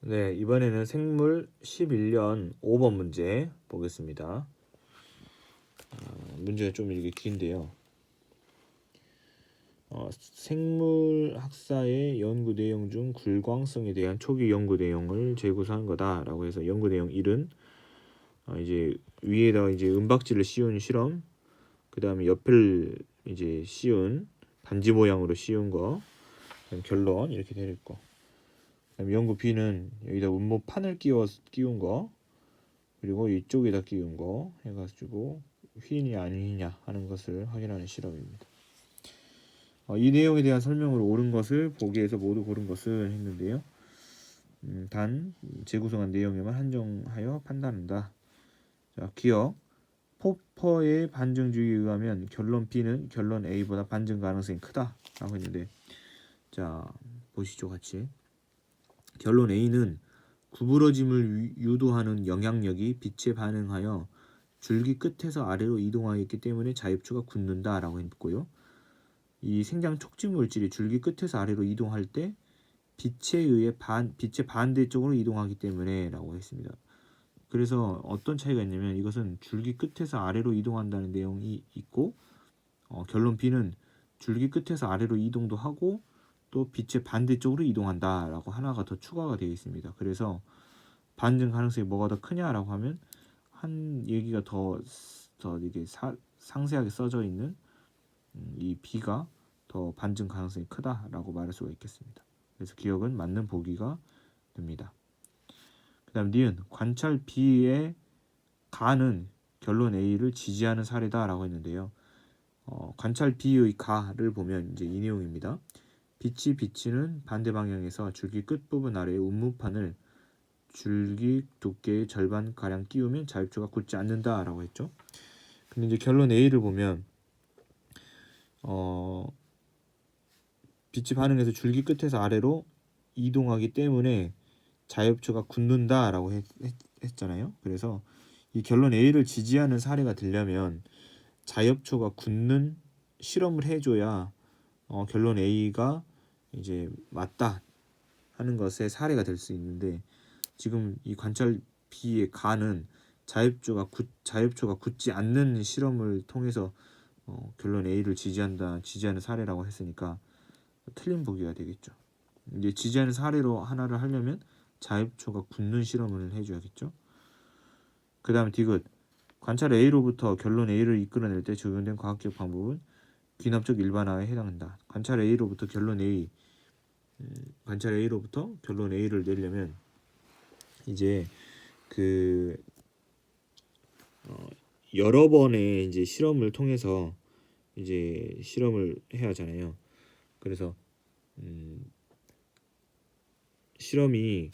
네, 이번에는 생물 11년 5번 문제 보겠습니다. 문제가 좀 이게 긴데요. 생물 학사의 연구 내용 중 굴광성에 대한 초기 연구 내용을 재구성한 거다라고 해서 연구 내용 1은 이제 위에다 이제 은박지를 씌운 실험, 그 다음에 옆을 이제 씌운 반지 모양으로 씌운 거, 결론 이렇게 되어 있고, 그다음에 연구 B는 여기다 운모판을 끼운 거, 그리고 이쪽에다 끼운 거 해가지고 휘이냐 아니냐 하는 것을 확인하는 실험입니다. 이 내용에 대한 설명으로 옳은 것을 보기에서 모두 고른 것을 했는데요. 단 재구성한 내용에만 한정하여 판단한다. 자, 기억. 포퍼의 반증주의에 의하면 결론 B는 결론 A보다 반증 가능성이 크다라고 했는데, 자 보시죠 같이. 결론 A는 구부러짐을 유도하는 영향력이 빛에 반응하여 줄기 끝에서 아래로 이동하였기 때문에 자입추가 굳는다 라고 했고요. 이 생장 촉진 물질이 줄기 끝에서 아래로 이동할 때 빛에 의해 빛의 반대쪽으로 이동하기 때문에 라고 했습니다. 그래서 어떤 차이가 있냐면, 이것은 줄기 끝에서 아래로 이동한다는 내용이 있고, 결론 B는 줄기 끝에서 아래로 이동도 하고 또 빛의 반대쪽으로 이동한다 라고 하나가 더 추가가 되어 있습니다. 그래서 반증 가능성이 뭐가 더 크냐라고 하면, 한 얘기가 더 이게 상세하게 써져 있는 이 B가 더 반증 가능성이 크다라고 말할 수가 있겠습니다. 그래서 기억은 맞는 보기가 됩니다. 그 다음 니은 관찰 B의 가는 결론 A를 지지하는 사례다라고 했는데요. 관찰 B의 가를 보면 이제 이 내용입니다. 빛이 비치는 반대 방향에서 줄기 끝부분 아래에 운무판을 줄기 두께의 절반 가량 끼우면 자입추가 굳지 않는다라고 했죠. 근데 이제 결론 A를 보면 빛이 반응해서 줄기 끝에서 아래로 이동하기 때문에 자입추가 굳는다라고 했잖아요. 그래서 이 결론 A를 지지하는 사례가 되려면 자엽초가 굳는 실험을 해줘야 결론 A가 이제 맞다 하는 것의 사례가 될 수 있는데, 지금 이 관찰 B의 가는 자엽초가 굳지 않는 실험을 통해서 결론 A를 지지하는 사례라고 했으니까 틀린 보기가 되겠죠. 이제 지지하는 사례로 하나를 하려면 자엽초가 굳는 실험을 해줘야겠죠. 그 다음에 디귿. 관찰 A로부터 결론 A를 이끌어낼 때 적용된 과학적 방법은 귀납적 일반화에 해당한다. 관찰 A로부터 결론 A를 내려면 이제 여러 번의 이제 실험을 통해서 이제 실험을 해야 하잖아요. 그래서 실험이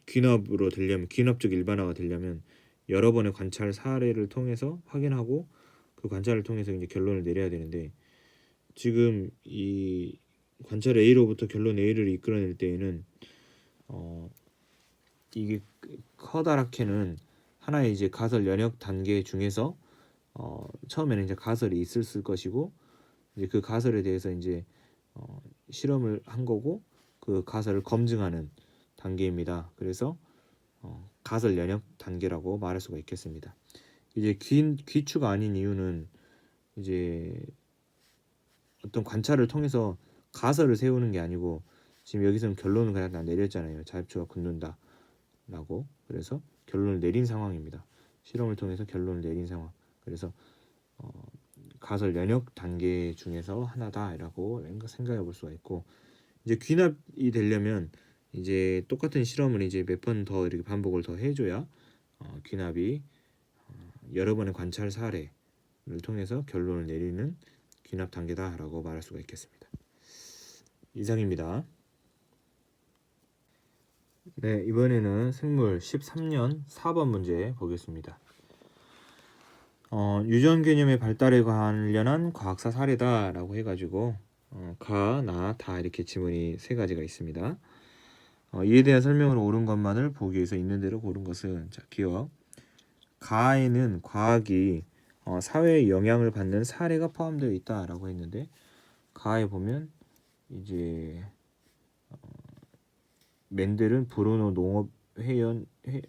귀납적 일반화가 되려면 여러 번의 관찰 사례를 통해서 확인하고 그 관찰을 통해서 이제 결론을 내려야 되는데, 지금 이 관찰 A로부터 결론 A를 이끌어낼 때에는 이게 커다랗게는 하나의 이제 가설 연역 단계 중에서 처음에는 이제 가설이 있을 것이고, 이제 그 가설에 대해서 이제 실험을 한 거고 그 가설을 검증하는 단계입니다. 그래서 가설 연역 단계라고 말할 수가 있겠습니다. 이제 귀추가 아닌 이유는 이제 어떤 관찰을 통해서 가설을 세우는 게 아니고, 지금 여기서는 결론을 그냥 다 내렸잖아요. 자입추가 굳는다라고. 그래서 결론을 내린 상황입니다. 실험을 통해서 결론을 내린 상황. 그래서 가설 연역 단계 중에서 하나다라고 생각해 볼 수가 있고, 이제 귀납이 되려면 이제 똑같은 실험을 이제 몇 번 더 이렇게 반복을 더 해줘야 귀납이 여러 번의 관찰 사례를 통해서 결론을 내리는 귀납 단계다라고 말할 수가 있겠습니다. 이상입니다. 네, 이번에는 생물 13년 4번 문제 보겠습니다. 유전 개념의 발달에 관련한 과학사 사례다라고 해가지고 가, 나, 다 이렇게 지문이 세 가지가 있습니다. 이에 대한 설명을 옳은 것만을 보기 위해서 있는 대로 고른 것은, 자, 기억. 가에는 과학이 사회에 영향을 받는 사례가 포함되어 있다라고 했는데, 가에 보면 이제 맨델은 브루노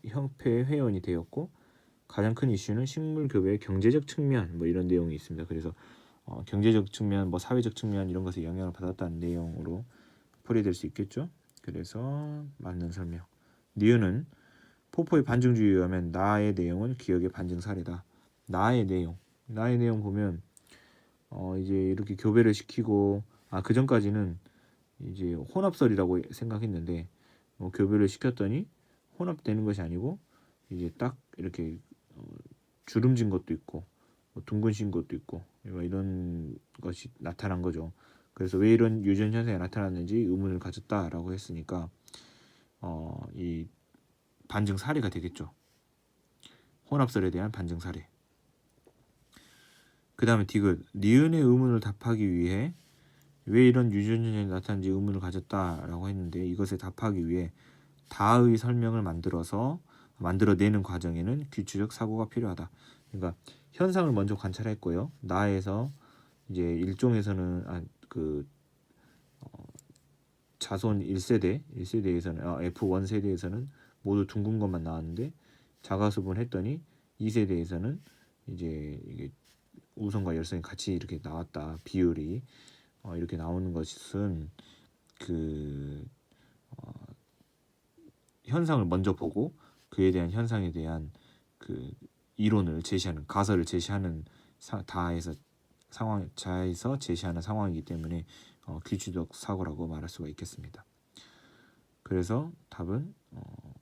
협회 회원이 되었고 가장 큰 이슈는 식물 교배의 경제적 측면 뭐 이런 내용이 있습니다. 그래서 경제적 측면, 뭐 사회적 측면 이런 것에 영향을 받았다는 내용으로 풀이될 수 있겠죠. 그래서 맞는 설명. 니은은 포포의 반증주의에 의하면 나의 내용은 기억의 반증 사례다. 나의 내용 보면 이제 이렇게 교배를 시키고 그 전까지는 이제 혼합설이라고 생각했는데 교배를 시켰더니 혼합되는 것이 아니고 이제 딱 이렇게 주름진 것도 있고 둥근신 것도 있고 이런 것이 나타난 거죠. 그래서 왜 이런 유전 현상이 나타났는지 의문을 가졌다라고 했으니까 이 반증 사례가 되겠죠. 혼합설에 대한 반증 사례. 그 다음에 디귿. 니은의 의문을 답하기 위해 왜 이런 유전 현상이 나타난지 의문을 가졌다라고 했는데 이것에 답하기 위해 다의 설명을 만들어내는 과정에는 규칙적 사고가 필요하다. 그러니까 현상을 먼저 관찰했고요. 나에서 이제 일종에서는 자손 1세대에서는 F1 세대에서는 모두 둥근 것만 나왔는데 자가수분 했더니 2세대에서는 이제 이게 우선과 열선이 같이 이렇게 나왔다. 비율이 이렇게 나오는 것은 현상을 먼저 보고 그에 대한 현상에 대한 이론을 제시하는 가설을 제시하는 자에서 제시하는 상황이기 때문에 규칙적 사고라고 말할 수가 있겠습니다. 그래서 답은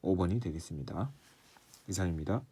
5번이 되겠습니다. 이상입니다.